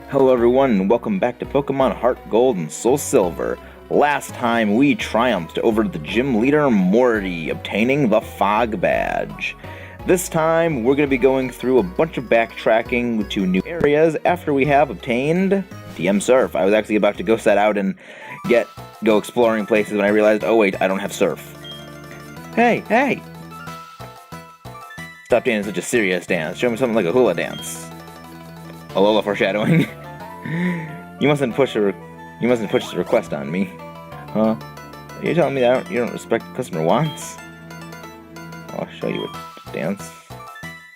Hello everyone, and welcome back to Pokemon HeartGold and SoulSilver. Last time we triumphed over the gym leader Morty, obtaining the Fog Badge. This time we're going to be going through a bunch of backtracking to new areas after we have obtained TM Surf. I was actually about to go set out and go exploring places when I realized, oh wait, I don't have Surf. Hey! Stop dancing such a serious dance. Show me something like a hula dance. Alola foreshadowing. You mustn't push the request on me. Huh? Are you telling me that you don't respect what the customer wants? I'll show you a dance.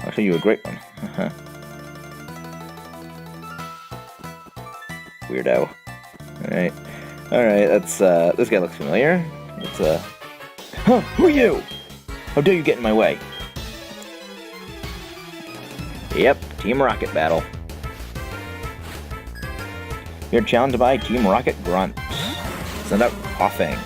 I'll show you a great one. Weirdo. Alright, that's, this guy looks familiar. It's, Huh! Who are you? How dare you get in my way? Yep, Team Rocket battle. You're challenged by Team Rocket Grunt. Send out Coughing.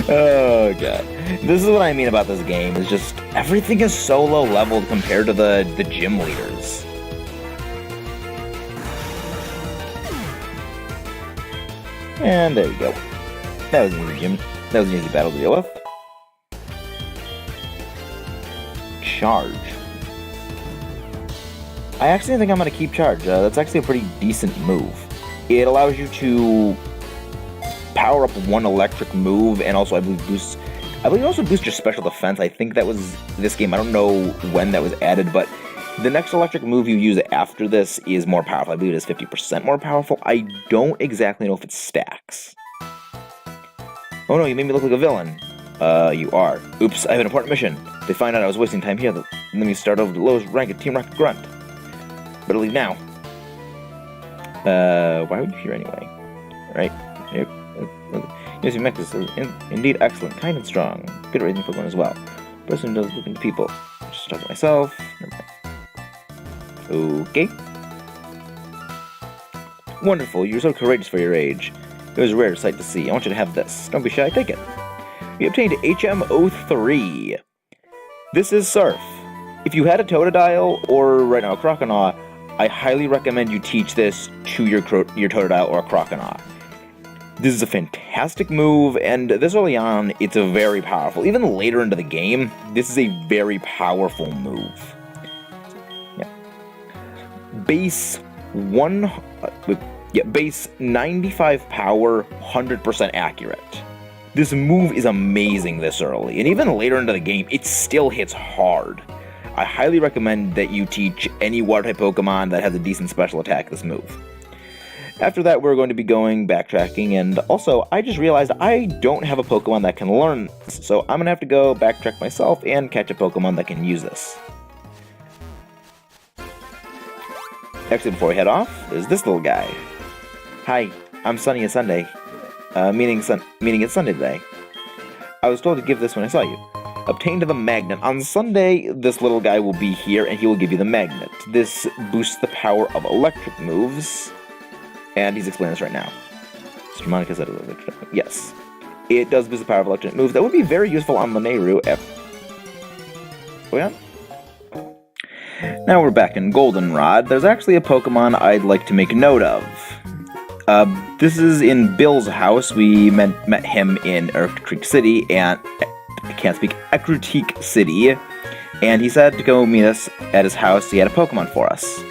Oh god. This is what I mean about this game, is just everything is so low leveled compared to the gym leaders. And there you go. That was an easy battle to deal with. Charge. I actually think I'm going to keep Charge. That's actually a pretty decent move. It allows you to power up one electric move, and also I believe it also boosts your special defense. I think that was this game. I don't know when that was added, but the next electric move you use after this is more powerful. I believe it is 50% more powerful. I don't exactly know if it stacks. Oh no, you made me look like a villain. You are. Oops, I have an important mission. They find out I was wasting time here. Let me start over the lowest rank at Team Rocket Grunt. Better leave now. Why would you here anyway? Right? Yes, your mech is indeed excellent, kind and strong. Good raising Pokemon as well. Person does look into people. Just talk to myself. Never mind. Okay. Wonderful, you're so courageous for your age. It was a rare sight to see. I want you to have this. Don't be shy, take it. We obtained HM03. This is Surf. If you had a Totodile, or right now a Croconaw, I highly recommend you teach this to your Totodile or a Croconaw. This is a fantastic move, and this early on, it's a very powerful. Even later into the game, this is a very powerful move. Yeah. Base 95 power, 100% accurate. This move is amazing this early, and even later into the game, it still hits hard. I highly recommend that you teach any water-type Pokemon that has a decent special attack this move. After that, we're going to be going backtracking, and also, I just realized I don't have a Pokemon that can learn this, so I'm going to have to go backtrack myself and catch a Pokemon that can use this. Actually, before we head off, there's this little guy. Hi, I'm Sunny and Sunday. Meaning it's Sunday today. I was told to give this when I saw you. Obtain the magnet. On Sunday, this little guy will be here, and he will give you the magnet. This boosts the power of electric moves, and he's explaining this right now. Mr. Monica said electric. Yes. It does boost the power of electric moves. That would be very useful on Lanayru if... Oh yeah? Now we're back in Goldenrod. There's actually a Pokemon I'd like to make note of. This is in Bill's house. We met him in Ecruteak City, and... I can't speak. Ecruteak City, and he said to go meet us at his house. He had a Pokemon for us.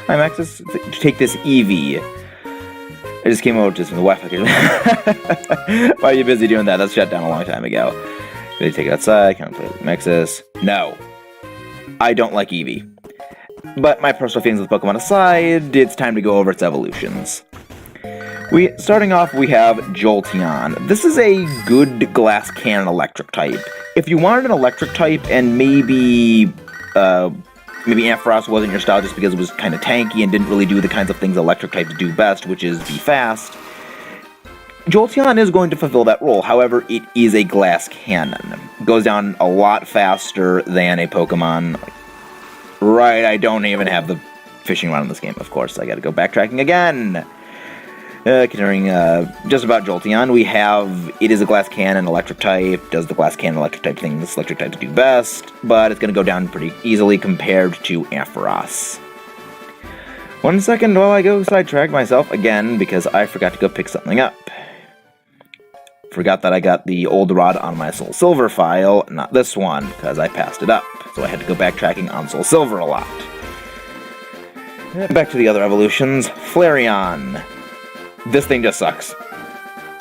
I'm anxious to take this Eevee. I just came over just from the Wi-Fi. Why are you busy doing that? That's shut down a long time ago. Did he take it outside? Can I play with Mexus? No. I don't like Eevee. But my personal feelings with Pokemon aside, it's time to go over its evolutions. Starting off, we have Jolteon. This is a good glass cannon electric type. If you wanted an electric type, and maybe Ampharos wasn't your style just because it was kind of tanky and didn't really do the kinds of things electric types do best, which is be fast, Jolteon is going to fulfill that role. However, it is a glass cannon. It goes down a lot faster than a Pokemon. Right, I don't even have the fishing rod in this game, of course. I gotta go backtracking again. Considering just about Jolteon, we have it is a Glass Cannon electric type, does the Glass Cannon electric type things electric types do best, but it's going to go down pretty easily compared to Ampharos. 1 second while I go sidetrack myself again because I forgot to go pick something up. Forgot that I got the old rod on my SoulSilver file, not this one, because I passed it up, so I had to go backtracking on SoulSilver a lot. Back to the other evolutions. Flareon. This thing just sucks.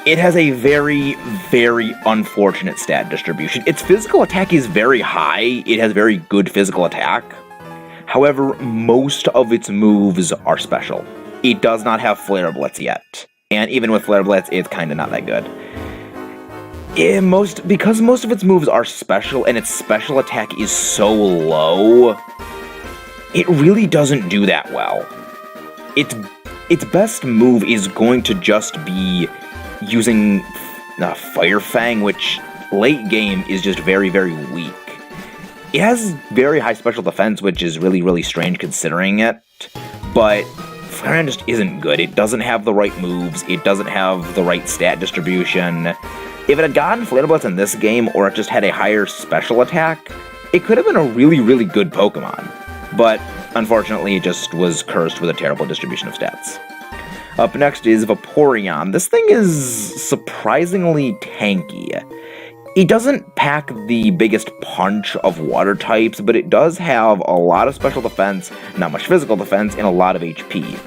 It has a very, very unfortunate stat distribution. Its physical attack is very high. It has very good physical attack. However, most of its moves are special. It does not have Flare Blitz yet. And even with Flare Blitz, it's kind of not that good. Because most of its moves are special and its special attack is so low, it really doesn't do that well. Its best move is going to just be using Fire Fang, which late game is just very, very weak. It has very high special defense, which is really, really strange considering it, but Flareon just isn't good. It doesn't have the right moves, it doesn't have the right stat distribution. If it had gotten Flare Blitz in this game, or it just had a higher special attack, it could have been a really, really good Pokemon. But unfortunately, it just was cursed with a terrible distribution of stats. Up next is Vaporeon. This thing is surprisingly tanky. It doesn't pack the biggest punch of water types, but it does have a lot of special defense, not much physical defense, and a lot of HP.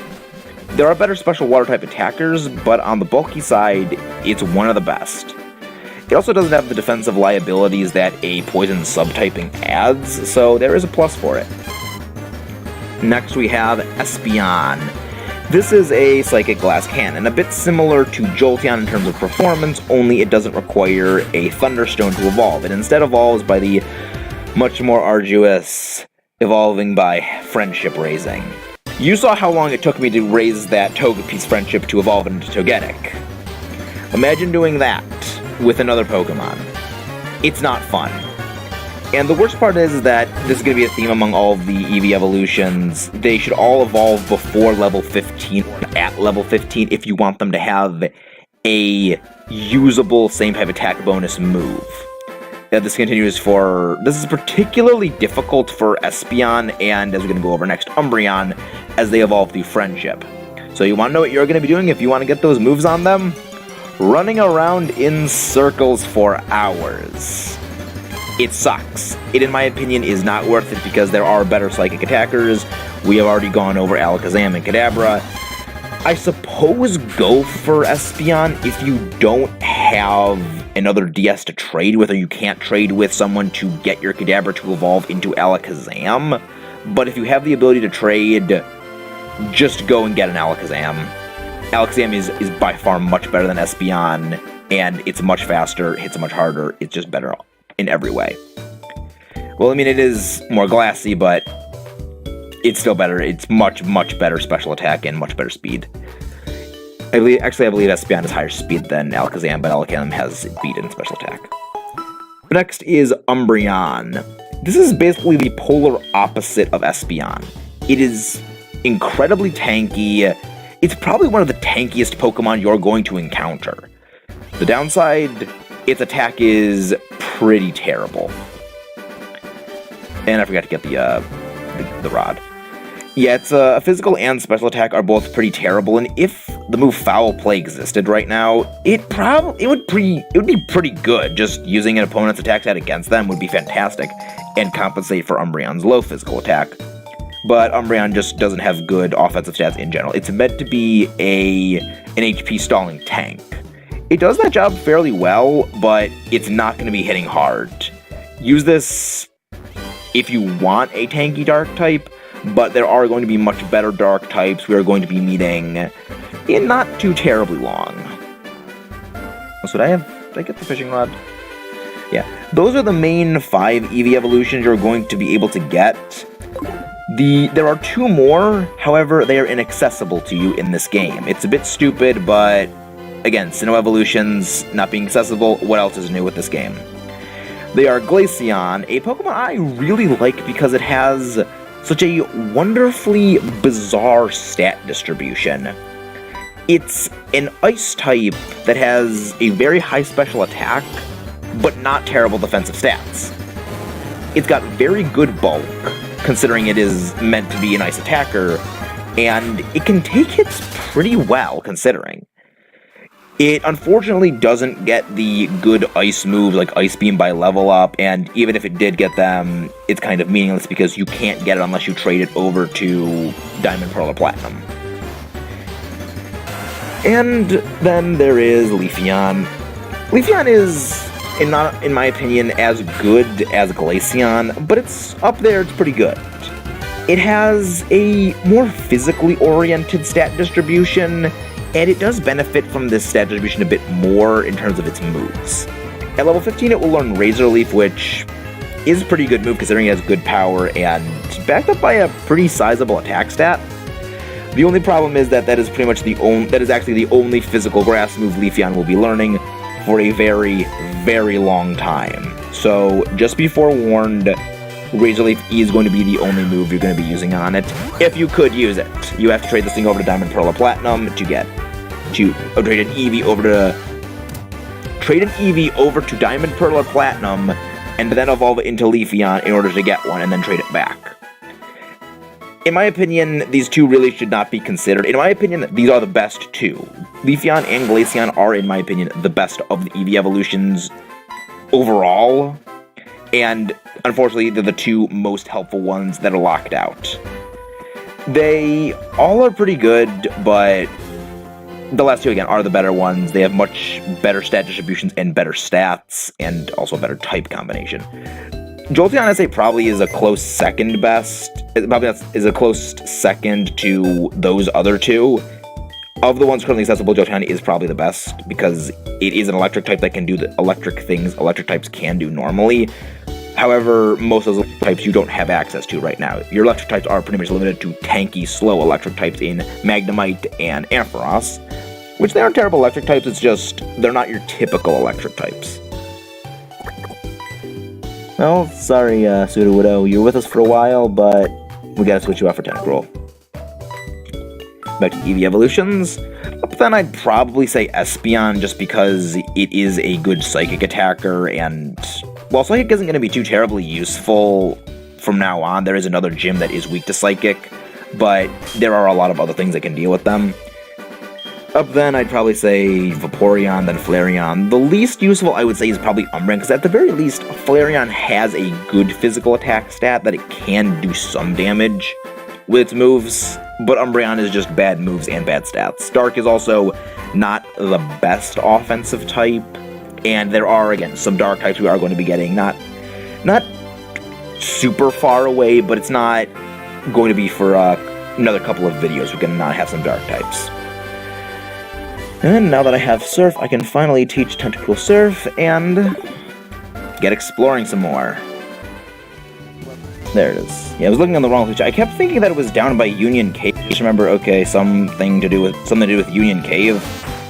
There are better special water type attackers, but on the bulky side, it's one of the best. It also doesn't have the defensive liabilities that a poison subtyping adds, so there is a plus for it. Next we have Espeon. This is a Psychic Glass Cannon, a bit similar to Jolteon in terms of performance, only it doesn't require a Thunderstone to evolve. It instead evolves by the much more arduous evolving by Friendship Raising. You saw how long it took me to raise that Togepi's Friendship to evolve into Togetic. Imagine doing that with another Pokemon. It's not fun. And the worst part is that this is going to be a theme among all of the Eevee evolutions. They should all evolve before level 15 or at level 15 if you want them to have a usable same type attack bonus move. This is particularly difficult for Espeon and, as we're going to go over next, Umbreon, as they evolve through Friendship. So you want to know what you're going to be doing if you want to get those moves on them? Running around in circles for hours. It sucks. It, in my opinion, is not worth it because there are better psychic attackers. We have already gone over Alakazam and Kadabra. I suppose go for Espeon if you don't have another DS to trade with, or you can't trade with someone to get your Kadabra to evolve into Alakazam. But if you have the ability to trade, just go and get an Alakazam. Alakazam is by far much better than Espeon, and it's much faster, hits much harder, it's just better in every way. Well, I mean, it is more glassy, but it's still better. It's much, much better special attack and much better speed. I believe Espeon has higher speed than Alakazam, but Alakazam has beat in special attack. Next is Umbreon. This is basically the polar opposite of Espeon. It is incredibly tanky. It's probably one of the tankiest Pokemon you're going to encounter. The downside, its attack is pretty terrible. And I forgot to get the rod. Yeah, its physical and special attack are both pretty terrible, and if the move Foul Play existed right now, it would be pretty good. Just using an opponent's attack stat against them would be fantastic, and compensate for Umbreon's low physical attack. But Umbreon just doesn't have good offensive stats in general. It's meant to be an HP stalling tank. It does that job fairly well, but it's not going to be hitting hard. Use this if you want a tanky dark type, but there are going to be much better dark types we are going to be meeting in not too terribly long. So did I get the fishing rod? Yeah, those are the main 5 Eevee evolutions you're going to be able to get. There are 2 more, however, they are inaccessible to you in this game. It's a bit stupid, but again, Sinnoh evolutions not being accessible, what else is new with this game? They are Glaceon, a Pokemon I really like because it has such a wonderfully bizarre stat distribution. It's an ice type that has a very high special attack, but not terrible defensive stats. It's got very good bulk, considering it is meant to be an ice attacker, and it can take hits pretty well, considering. It unfortunately doesn't get the good ice moves like Ice Beam by level up, and even if it did get them, it's kind of meaningless because you can't get it unless you trade it over to Diamond, Pearl, or Platinum. And then there is Leafeon. Leafeon is, not in my opinion, as good as Glaceon, but it's up there, it's pretty good. It has a more physically oriented stat distribution, and it does benefit from this stat distribution a bit more in terms of its moves. At level 15 it will learn Razor Leaf, which is a pretty good move considering it has good power and backed up by a pretty sizable attack stat. The only problem is that that is pretty much actually the only physical grass move Leafeon will be learning for a very, very long time. So just be forewarned, Razor Leaf is going to be the only move you're going to be using on it, if you could use it. You have to trade this thing over to Diamond, Pearl, or Platinum to trade an Eevee over to Diamond, Pearl, or Platinum, and then evolve it into Leafeon in order to get one, and then trade it back. In my opinion, these two really should not be considered. In my opinion, these are the best two. Leafeon and Glaceon are, in my opinion, the best of the Eevee evolutions overall, and unfortunately, they're the two most helpful ones that are locked out. They all are pretty good, but the last two, again, are the better ones. They have much better stat distributions and better stats, and also a better type combination. Jolteon, I'd say, probably is a close second best. Is a close second to those other two. Of the ones currently accessible, Jolteon is probably the best, because it is an electric type that can do the electric things electric types can do normally. However, most of those types you don't have access to right now. Your electric types are pretty much limited to tanky, slow electric types in Magnemite and Ampharos, which they aren't terrible electric types, it's just they're not your typical electric types. Well, sorry, Sudowoodo, you were with us for a while, but we gotta switch you out for Tentacruel. Back to Eevee evolutions. But then I'd probably say Espeon, just because it is a good psychic attacker, and while Psychic isn't going to be too terribly useful from now on, there is another gym that is weak to Psychic, but there are a lot of other things that can deal with them. Up then, I'd probably say Vaporeon, then Flareon. The least useful, I would say, is probably Umbreon, because at the very least, Flareon has a good physical attack stat that it can do some damage with its moves, but Umbreon is just bad moves and bad stats. Dark is also not the best offensive type, and there are, again, some Dark types we are going to be getting, not super far away, but it's not going to be for another couple of videos. We're going to not have some Dark types. And now that I have Surf, I can finally teach Tentacruel Surf and get exploring some more. There it is. Yeah, I was looking on the wrong picture. I kept thinking that it was down by Union Cave. Just remember, okay, something to do with Union Cave.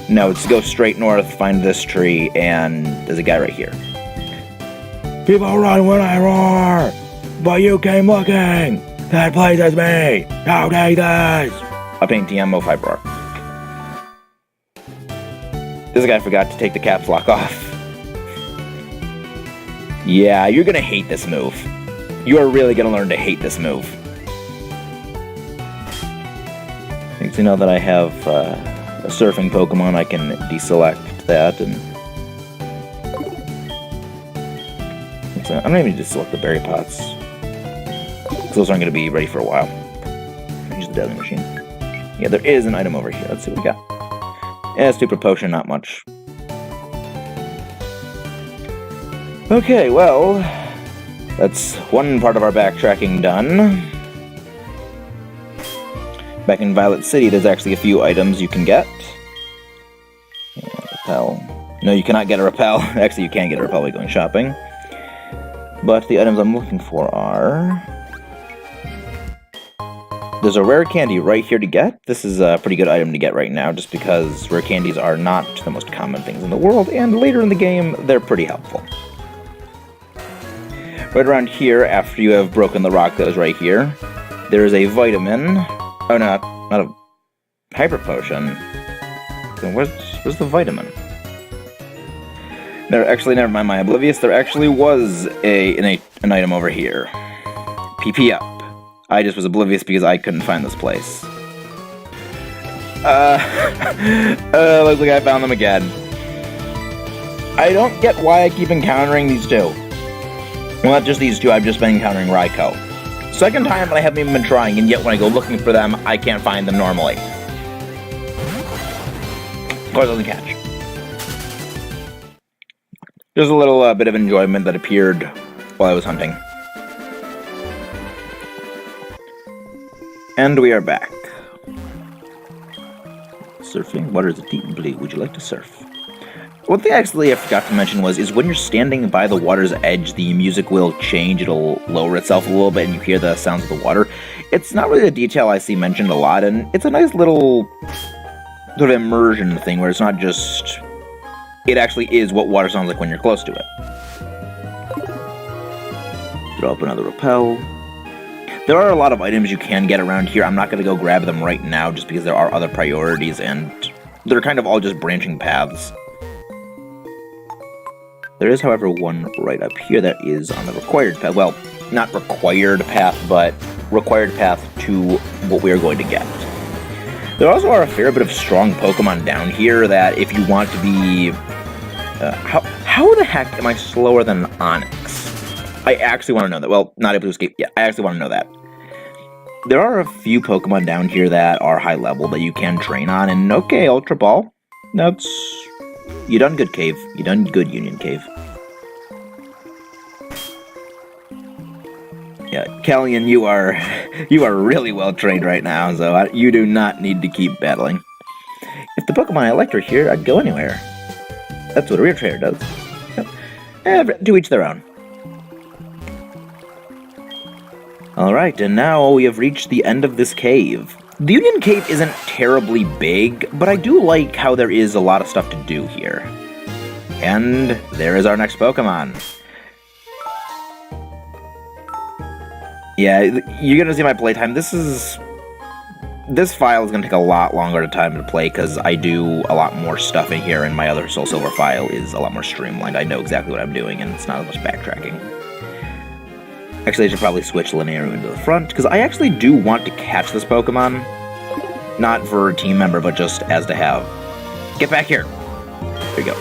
No, it's go straight north, find this tree, and there's a guy right here. People run when I roar, but you came looking. That pleases me. Now take this. Obtain TM 05 roar. This guy forgot to take the caps lock off. Yeah, you're gonna hate this move. You are really gonna learn to hate this move. Thanks to know that I have a surfing Pokemon, I can deselect that and. I'm not even deselect the berry pots. Because those aren't gonna be ready for a while. Use the Dazzling Machine. Yeah, there is an item over here. Let's see what we got. Yeah, stupid potion, not much. Okay, well, that's one part of our backtracking done. Back in Violet City, there's actually a few items you can get. Yeah, repel. No, you cannot get a repel. Actually, you can get a repel by going shopping. But the items I'm looking for are... There's a rare candy right here to get. This is a pretty good item to get right now, just because rare candies are not the most common things in the world, and later in the game, they're pretty helpful. Right around here, after you have broken the rock that was right here, there is a vitamin. Oh, no, not a hyper potion. Then where's the vitamin? There actually, never mind my oblivious. There actually was an item over here. PP up. I just was oblivious because I couldn't find this place. Looks like I found them again. I don't get why I keep encountering these two. Well, not just these two, I've just been encountering Raiko. Second time that I haven't even been trying, and yet when I go looking for them, I can't find them normally. Of course, it doesn't catch. Just a little bit of enjoyment that appeared while I was hunting. And we are back. Surfing? Water is deep blue. Would you like to surf? One thing actually I forgot to mention is when you're standing by the water's edge, the music will change. It'll lower itself a little bit and you hear the sounds of the water. It's not really a detail I see mentioned a lot, and it's a nice little sort of immersion thing where it's not just... It actually is what water sounds like when you're close to it. Throw up another rappel. There are a lot of items you can get around here. I'm not going to go grab them right now just because there are other priorities and they're kind of all just branching paths. There is, however, one right up here that is on the required path. Well, not required path, but required path to what we are going to get. There also are a fair bit of strong Pokemon down here that if you want to be... how the heck am I slower than Onix? I actually want to know that. Well, not able to escape. Yeah, I actually want to know that. There are a few Pokemon down here that are high level that you can train on, and okay, Ultra Ball. That's... You done good, Cave. You done good, Union Cave. Yeah, Callian, you are really well trained right now, so you do not need to keep battling. If the Pokemon I liked were here, I'd go anywhere. That's what a real trainer does. Yep. To each their own. Alright, and now we have reached the end of this cave. The Union Cave isn't terribly big, but I do like how there is a lot of stuff to do here. And there is our next Pokemon. Yeah, you're gonna see my playtime. This file is gonna take a lot longer time to play because I do a lot more stuff in here, and my other SoulSilver file is a lot more streamlined. I know exactly what I'm doing, and it's not as much backtracking. Actually, I should probably switch linear into the front, because I actually do want to catch this Pokemon. Not for a team member, but just as to have. Get back here! There you go.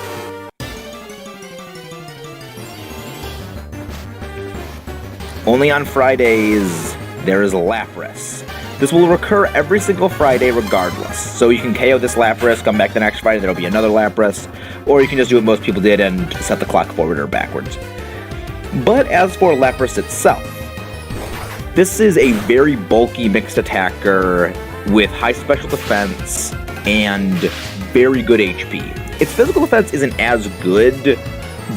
Only on Fridays, there is Lapras. This will recur every single Friday regardless. So you can KO this Lapras, come back the next Friday, there'll be another Lapras, or you can just do what most people did and set the clock forward or backwards. But as for Lapras itself, this is a very bulky mixed attacker with high special defense and very good HP. Its physical defense isn't as good,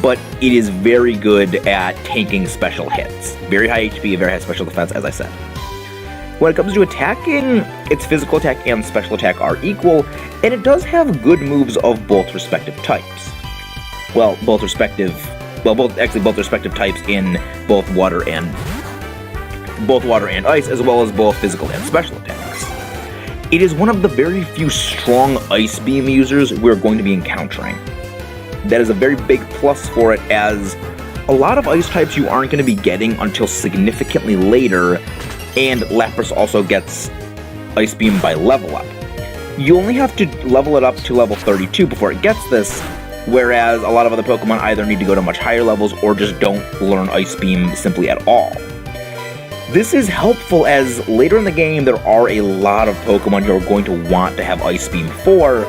but it is very good at tanking special hits. Very high HP, very high special defense, as I said. When it comes to attacking, its physical attack and special attack are equal, and it does have good moves of both respective types. Well, both respective types in both water and ice, as well as both physical and special attacks. It is one of the very few strong Ice Beam users we're going to be encountering. That is a very big plus for it, as a lot of ice types you aren't going to be getting until significantly later, and Lapras also gets Ice Beam by level up. You only have to level it up to level 32 before it gets this, whereas a lot of other Pokemon either need to go to much higher levels or just don't learn Ice Beam simply at all. This is helpful as later in the game there are a lot of Pokemon you're going to want to have Ice Beam for,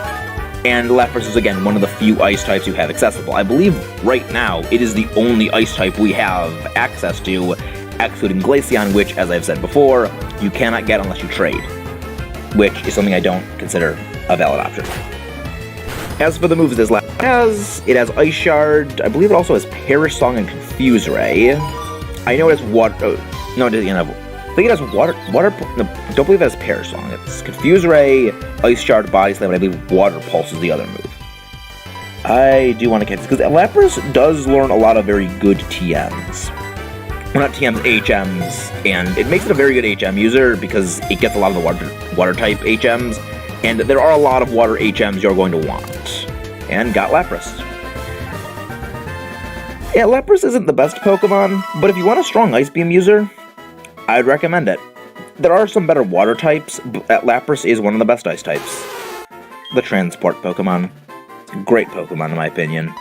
and Lapras is again one of the few ice types you have accessible. I believe right now it is the only ice type we have access to, excluding Glaceon, which, as I've said before, you cannot get unless you trade, which is something I don't consider a valid option. As for the moves this Lapras has, it has Ice Shard. I believe it also has Perish Song and Confuse Ray. I know it has Water... no, it doesn't have... I think it has Water... No, don't believe it has Perish Song. It's Confuse Ray, Ice Shard, Body Slam, and I believe Water Pulse is the other move. I do want to catch this, because Lapras does learn a lot of very good TMs. Well, not TMs, HMs, and it makes it a very good HM user, because it gets a lot of the water type HMs, And there are a lot of water HMs you're going to want. And got Lapras. Yeah, Lapras isn't the best Pokemon, but if you want a strong Ice Beam user, I'd recommend it. There are some better water types, but Lapras is one of the best ice types. The Transport Pokemon. Great Pokemon in my opinion.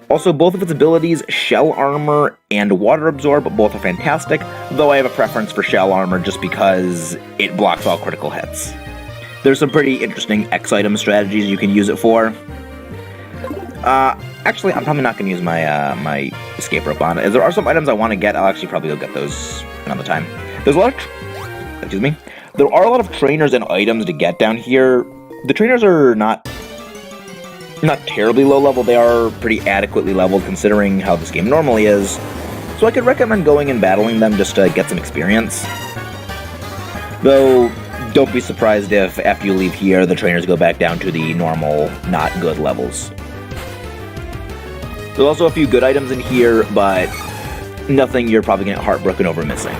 Also, both of its abilities, Shell Armor and Water Absorb, both are fantastic, though I have a preference for Shell Armor just because it blocks all critical hits. There's some pretty interesting X-item strategies you can use it for. Actually, I'm probably not going to use my escape rope on it. As there are some items I want to get, I'll actually probably go get those another time. There's a lot of... excuse me. There are a lot of trainers and items to get down here. The trainers are not terribly low level. They are pretty adequately leveled considering how this game normally is. So I could recommend going and battling them just to get some experience. Though, don't be surprised if after you leave here, the trainers go back down to the normal, not good levels. There's also a few good items in here, but nothing you're probably going to get heartbroken over missing.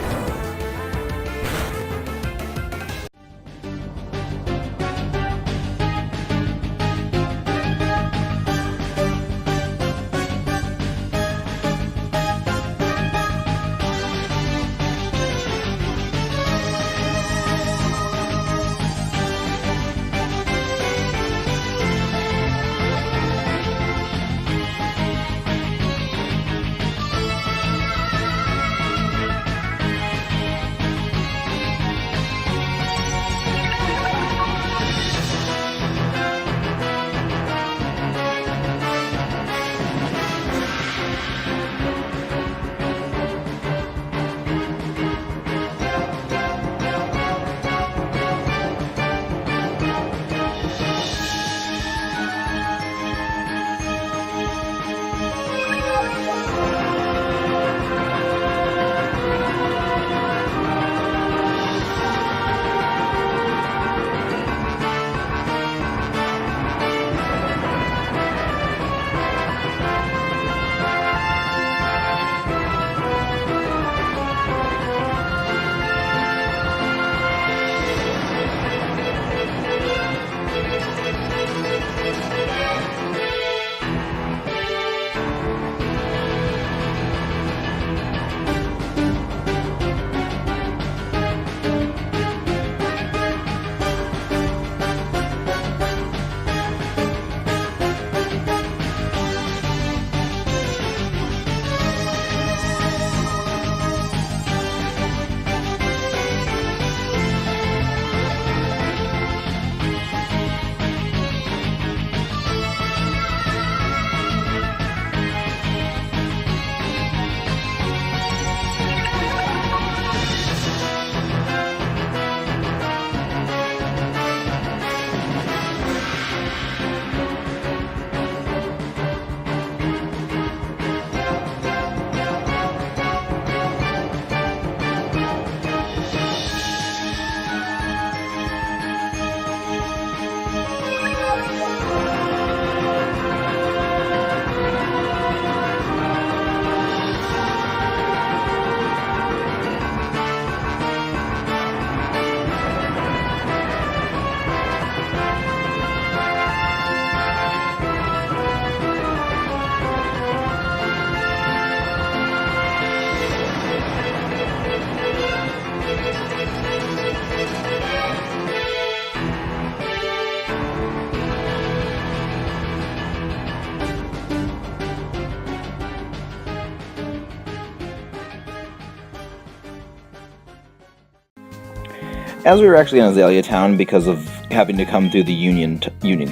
As we were actually in Azalea Town, because of having to come through the Union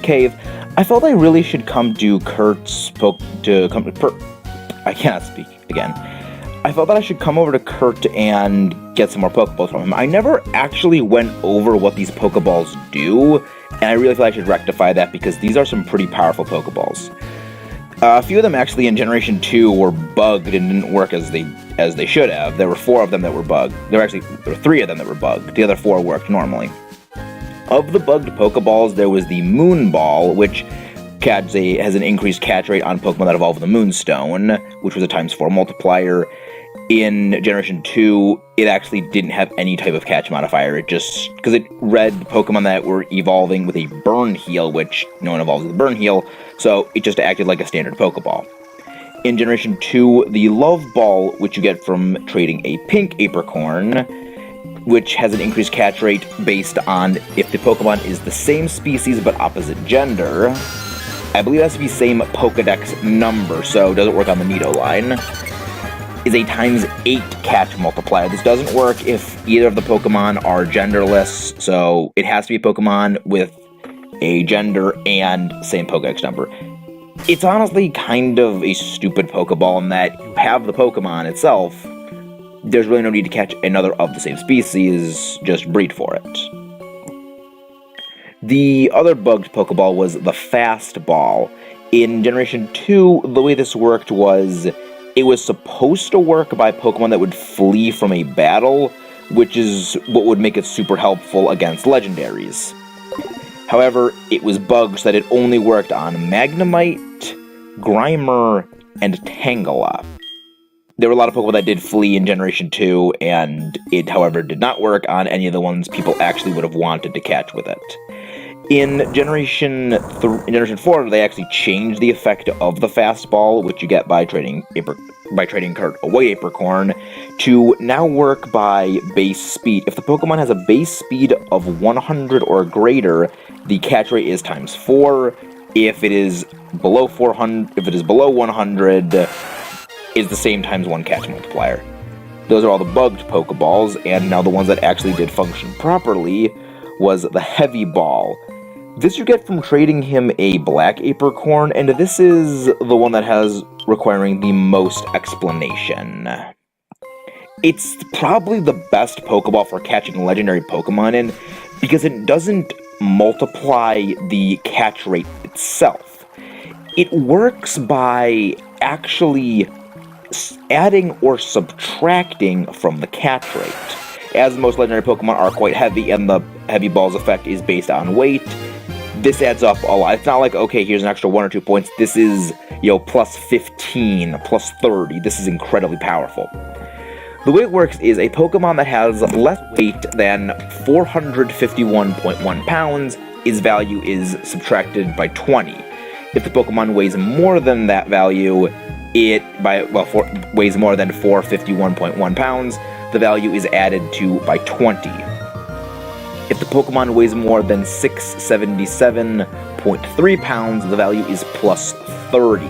Cave, I felt I really should come to I cannot speak again. I felt that I should come over to Kurt and get some more Pokeballs from him. I never actually went over what these Pokeballs do, and I really feel I should rectify that because these are some pretty powerful Pokeballs. A few of them actually in Generation 2 were bugged and didn't work as they should have. There were 4 of them that were bugged. There were 3 of them that were bugged. The other 4 worked normally. Of the bugged Pokeballs, there was the Moon Ball, which has an increased catch rate on Pokemon that evolve with the Moonstone, which was a ×4 multiplier. In Generation 2, it actually didn't have any type of catch modifier. It just, because it read Pokemon that were evolving with a Burn Heal, which no one evolves with a Burn Heal, so it just acted like a standard Pokeball. In Generation 2, the Love Ball, which you get from trading a pink Apricorn, which has an increased catch rate based on if the Pokemon is the same species but opposite gender. I believe it has to be same Pokedex number, so it doesn't work on the Nido line. Is a ×8 catch multiplier. This doesn't work if either of the Pokemon are genderless, so it has to be a Pokemon with a gender and same Pokedex number. It's honestly kind of a stupid Pokeball in that you have the Pokemon itself. There's really no need to catch another of the same species, just breed for it. The other bugged Pokeball was the Fast Ball. In Generation 2, the way this worked was it was supposed to work by Pokemon that would flee from a battle, which is what would make it super helpful against legendaries. However, it was bugged so that it only worked on Magnemite, Grimer, and Tangela. There were a lot of Pokemon that did flee in Generation 2, and it, however, did not work on any of the ones people actually would have wanted to catch with it. In Generation 4, they actually changed the effect of the Fastball, which you get by trading a White Apricorn, to now work by base speed. If the Pokemon has a base speed of 100 or greater, the catch rate is ×4. If it is below 100, is the same ×1 catch multiplier. Those are all the bugged Pokeballs, and now the ones that actually did function properly was the Heavy Ball. This you get from trading him a Black Apricorn, and this is the one that has requiring the most explanation. It's probably the best Pokeball for catching legendary Pokemon in, because it doesn't multiply the catch rate itself. It works by actually adding or subtracting from the catch rate. As most legendary Pokemon are quite heavy, and the Heavy Ball's effect is based on weight, this adds up a lot. It's not like, okay, here's an extra 1 or 2 points. This is, plus 15, plus 30. This is incredibly powerful. The way it works is a Pokemon that has less weight than 451.1 pounds, its value is subtracted by 20. If the Pokemon weighs more than that value, weighs more than 451.1 pounds, the value is added to by 20. If the Pokemon weighs more than 677.3 pounds, the value is plus 30.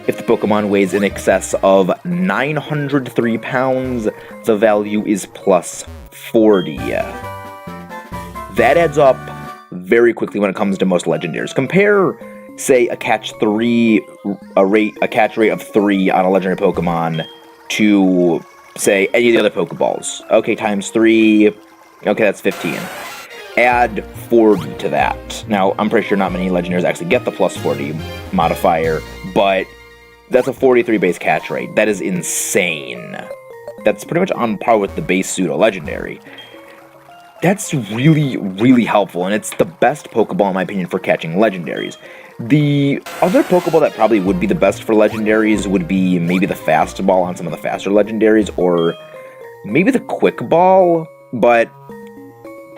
If the Pokemon weighs in excess of 903 pounds, the value is plus 40. That adds up very quickly when it comes to most legendaries. Compare, say, a catch rate of 3 on a legendary Pokemon to, say, any of the other Pokeballs. Okay, ×3, okay, that's 15. Add 40 to that. Now, I'm pretty sure not many legendaries actually get the plus 40 modifier, but that's a 43 base catch rate. That is insane. That's pretty much on par with the base pseudo-legendary. That's really, really helpful, and it's the best Pokeball, in my opinion, for catching legendaries. The other Pokeball that probably would be the best for legendaries would be maybe the Fast Ball on some of the faster legendaries, or maybe the Quick Ball, but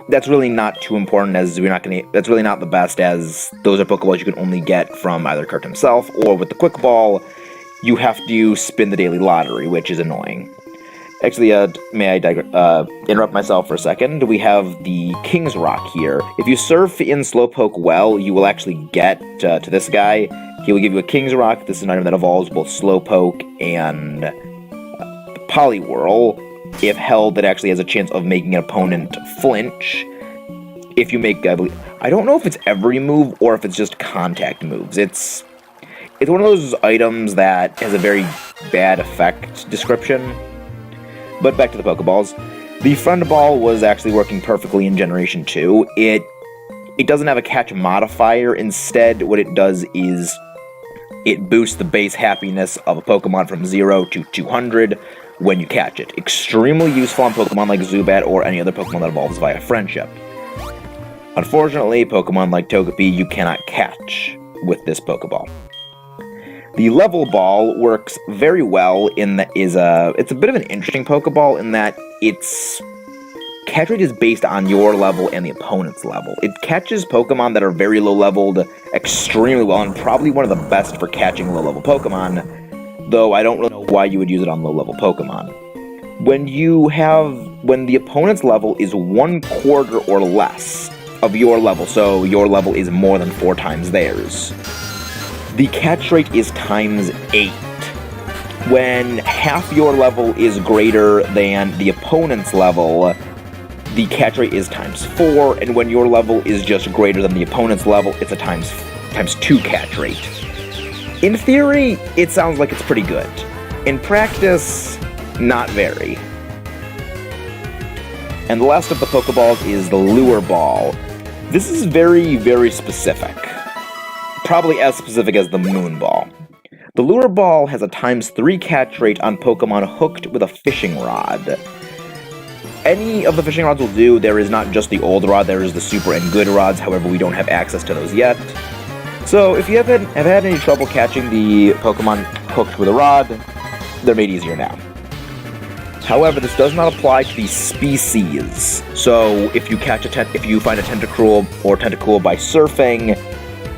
that's really not too important, as that's really not the best, as those are Pokeballs you can only get from either Kurt himself, or with the Quick Ball, you have to spin the daily lottery, which is annoying. Actually, may I interrupt myself for a second? We have the King's Rock here. If you surf in Slowpoke well, you will actually get to this guy. He will give you a King's Rock. This is an item that evolves both Slowpoke and Poliwhirl. If held, it actually has a chance of making an opponent flinch. If you make, I don't know if it's every move or if it's just contact moves. It's one of those items that has a very bad effect description. But back to the Pokeballs. The Friend Ball was actually working perfectly in Generation 2. It doesn't have a catch modifier. Instead, what it does is it boosts the base happiness of a Pokemon from 0 to 200 when you catch it. Extremely useful on Pokemon like Zubat or any other Pokemon that evolves via friendship. Unfortunately, Pokemon like Togepi you cannot catch with this Pokeball. The level ball works very well in that it's a bit of an interesting Pokeball in that its catch rate is based on your level and the opponent's level. It catches Pokemon that are very low leveled extremely well, and probably one of the best for catching low level Pokemon, though I don't really know why you would use it on low level Pokemon. When the opponent's level is 1/4 or less of your level, so your level is more than 4 times theirs, the catch rate is ×8. When half your level is greater than the opponent's level, the catch rate is ×4, and when your level is just greater than the opponent's level, it's a ×2 catch rate. In theory, it sounds like it's pretty good. In practice, not very. And the last of the Pokeballs is the Lure Ball. This is very, very specific. Probably as specific as the Moon Ball. The Lure Ball has a ×3 catch rate on Pokemon hooked with a fishing rod. Any of the fishing rods will do. There is not just the old rod, there is the super and good rods, however we don't have access to those yet. So if you have had any trouble catching the Pokemon hooked with a rod, they're made easier now. However, this does not apply to the species. So if you find a Tentacruel or Tentacool by surfing,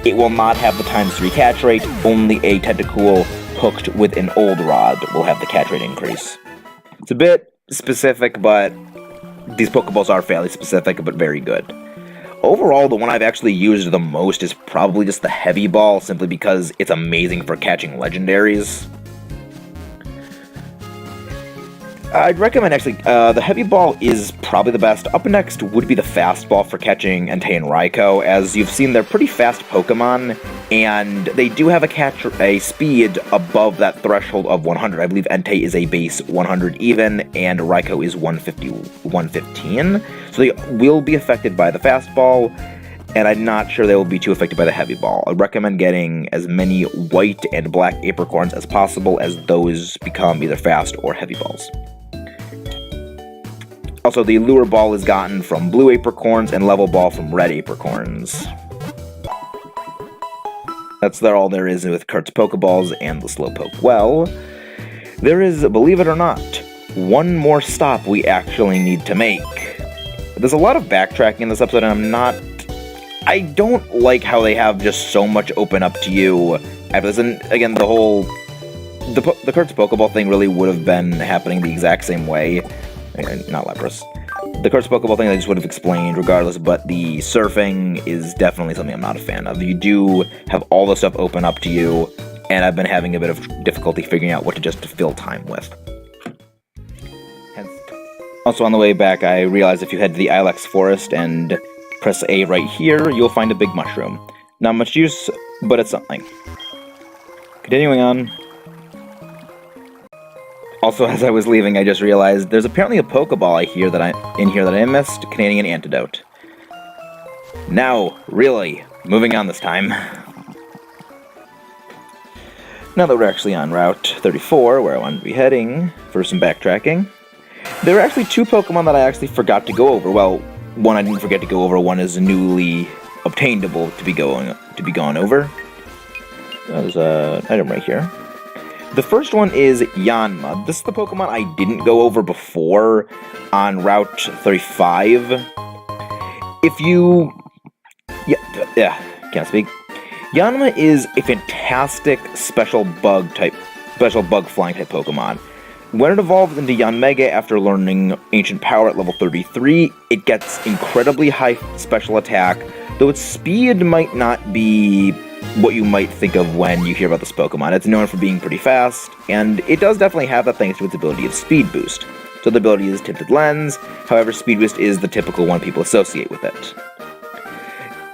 it will not have the ×3 catch rate. Only a Tentacool hooked with an old rod will have the catch rate increase. It's a bit specific, but these Pokeballs are fairly specific, but very good. Overall, the one I've actually used the most is probably just the Heavy Ball, simply because it's amazing for catching legendaries. I'd recommend, actually, the Heavy Ball is probably the best. Up next would be the Fast Ball for catching Entei and Raikou. As you've seen, they're pretty fast Pokemon, and they do have a speed above that threshold of 100. I believe Entei is a base 100 even, and Raikou is 115. So they will be affected by the Fast Ball, and I'm not sure they will be too affected by the Heavy Ball. I'd recommend getting as many white and black apricorns as possible, as those become either fast or Heavy Balls. Also, the Lure Ball is gotten from blue apricorns and Level Ball from red apricorns. That's all there is with Kurt's Pokeballs and the Slowpoke. Well, there is, believe it or not, one more stop we actually need to make. There's a lot of backtracking in this episode, and I don't like how they have just so much open up to you after this. And again, the Kurt's Pokeball thing really would have been happening the exact same way. Not Leprous. The Kurt's Pokeball thing I just would have explained regardless, but the surfing is definitely something I'm not a fan of. You do have all the stuff open up to you, and I've been having a bit of difficulty figuring out what to fill time with. Also, on the way back, I realized if you head to the Ilex Forest and press A right here, you'll find a big mushroom. Not much use, but it's something. Continuing on. Also, as I was leaving, I just realized there's apparently a Pokeball in here that I missed, containing an antidote. Now, really, moving on this time. Now that we're actually on Route 34, where I wanted to be heading for some backtracking, there are actually 2 Pokemon that I actually forgot to go over. Well, one I didn't forget to go over, one is newly obtainable to be gone over. There's an item right here. The first one is Yanma. This is the Pokemon I didn't go over before on Route 35. Can't speak. Yanma is a fantastic special bug flying type Pokemon. When it evolves into Yanmega after learning Ancient Power at level 33, it gets incredibly high special attack, though its speed might not be what you might think of when you hear about this Pokemon. It's known for being pretty fast, and it does definitely have that thanks to its ability of Speed Boost. So the ability is Tinted Lens, however Speed Boost is the typical one people associate with it.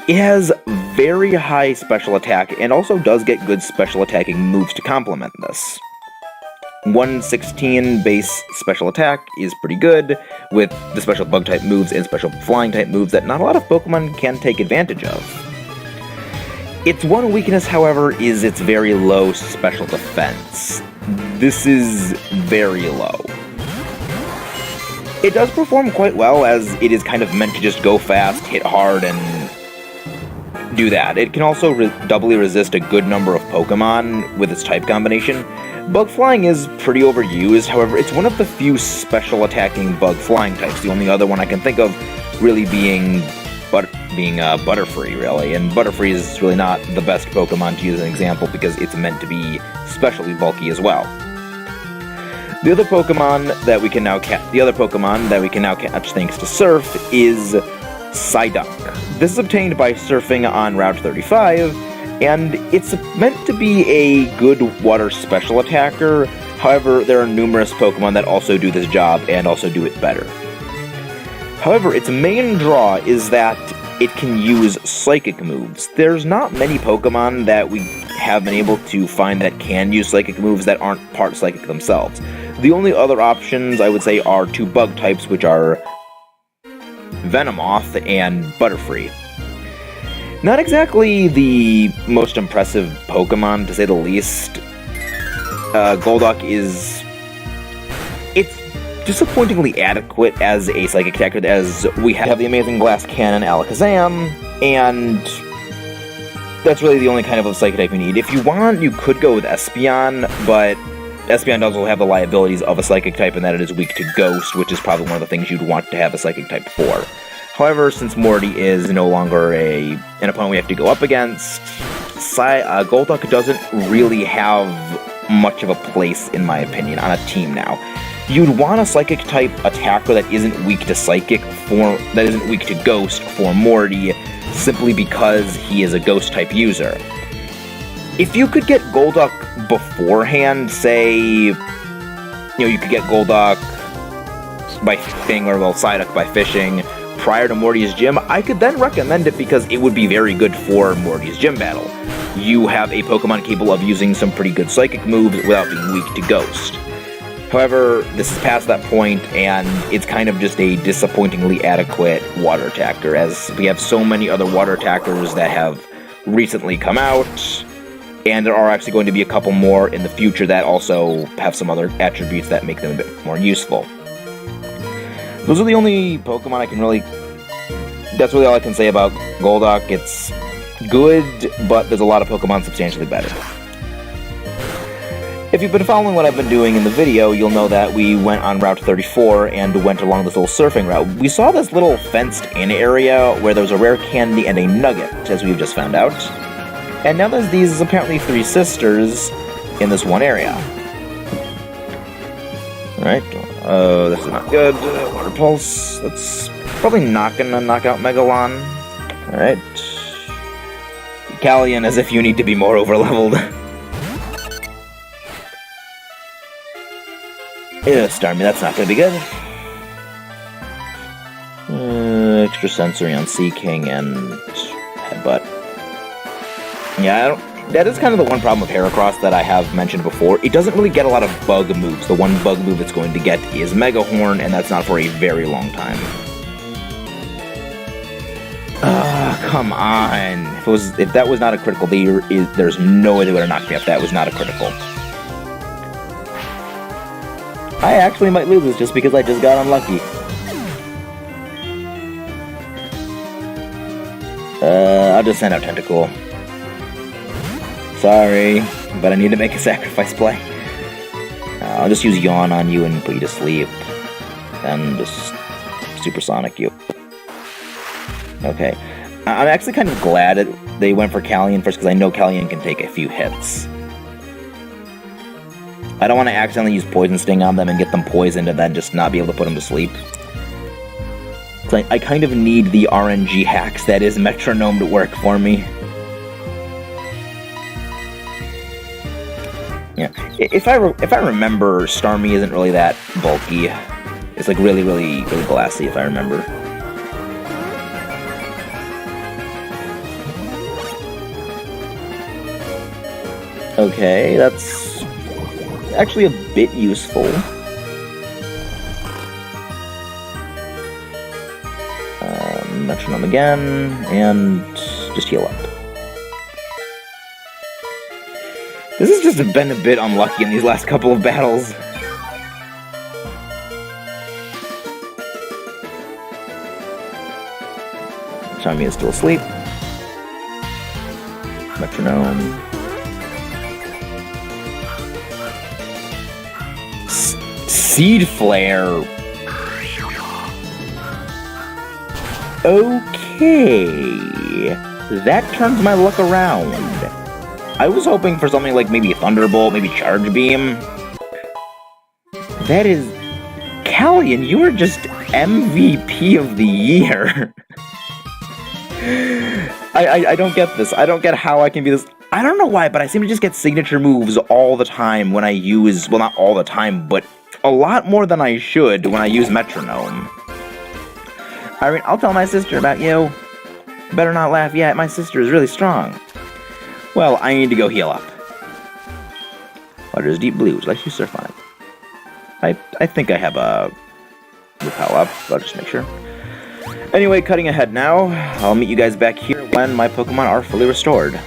It has very high special attack, and also does get good special attacking moves to complement this. 116 base special attack is pretty good, with the special bug type moves and special flying type moves that not a lot of Pokemon can take advantage of. Its one weakness, however, is its very low special defense. This is very low. It does perform quite well, as it is kind of meant to just go fast, hit hard, and do that. It can also doubly resist a good number of Pokemon with its type combination. Bug Flying is pretty overused, however, it's one of the few special attacking Bug Flying types. The only other one I can think of really being Butterfree, really. And Butterfree is really not the best Pokemon to use as an example because it's meant to be especially bulky as well. The other Pokemon that we can now catch thanks to Surf is Psyduck. This is obtained by surfing on Route 35, and it's meant to be a good water special attacker. However, there are numerous Pokemon that also do this job and also do it better. However, its main draw is that it can use Psychic moves. There's not many Pokemon that we have been able to find that can use Psychic moves that aren't part Psychic themselves. The only other options, I would say, are two Bug types, which are Venomoth and Butterfree. Not exactly the most impressive Pokemon, to say the least. Golduck is... It's disappointingly adequate as a Psychic attacker, as we have the amazing Glass Cannon Alakazam, and that's really the only kind of Psychic type you need. If you want, you could go with Espeon, but Espeon does also have the liabilities of a Psychic type in that it is weak to Ghost, which is probably one of the things you'd want to have a Psychic type for. However, since Morty is no longer an opponent we have to go up against, Golduck doesn't really have much of a place, in my opinion, on a team now. You'd want a Psychic type attacker that isn't weak to Ghost for Morty, simply because he is a Ghost type user. If you could get Golduck beforehand, say, you could get Golduck by fishing, or Psyduck by fishing, prior to Morty's gym, I could then recommend it because it would be very good for Morty's gym battle. You have a Pokemon capable of using some pretty good Psychic moves without being weak to Ghost. However, this is past that point, and it's kind of just a disappointingly adequate water attacker, as we have so many other water attackers that have recently come out, and there are actually going to be a couple more in the future that also have some other attributes that make them a bit more useful. Those are the only Pokemon I can really... That's really all I can say about Golduck. It's good, but there's a lot of Pokemon substantially better. If you've been following what I've been doing in the video, you'll know that we went on Route 34 and went along this little surfing route. We saw this little fenced-in area where there was a rare candy and a nugget, as we've just found out. And now there's these apparently three sisters in this one area. Alright, this is not good. Water Pulse, that's probably not gonna knock out Megalon. Alright. Callian, as if you need to be more overleveled. Starmie, that's not gonna be good. Extra sensory on Sea King and Headbutt. Yeah, that is kind of the one problem with Heracross that I have mentioned before. It doesn't really get a lot of bug moves. The one bug move it's going to get is Mega Horn, and that's not for a very long time. Come on. If that was not a critical, there's no way they would have knocked me up. That was not a critical. I actually might lose this just because I just got unlucky. I'll just send out Tentacool. Sorry, but I need to make a sacrifice play. I'll just use Yawn on you and put you to sleep. And just Supersonic you. Okay. I'm actually kind of glad that they went for Callian first, because I know Callian can take a few hits. I don't want to accidentally use Poison Sting on them and get them poisoned and then just not be able to put them to sleep. So I kind of need the RNG hacks that is Metronome to work for me. Yeah, if I remember, Starmie isn't really that bulky. It's like really glassy, if I remember. Okay, that's actually a bit useful. Metronome again, and just heal up. This has just been a bit unlucky in these last couple of battles. Charmy is still asleep. Metronome. Seed Flare. Okay. That turns my luck around. I was hoping for something like maybe Thunderbolt, maybe Charge Beam. That is... Callian, you are just MVP of the year. I don't get this. I don't get how I can be this... I don't know why, but I seem to just get signature moves all the time when I use... Well, not all the time, but a lot more than I should when I use Metronome. I mean, I'll tell my sister about you. Better not laugh yet, my sister is really strong. Well, I need to go heal up. Water is deep blue, like you surf on it. I think I have a repel up, I'll just make sure. Anyway, cutting ahead now, I'll meet you guys back here when my Pokemon are fully restored.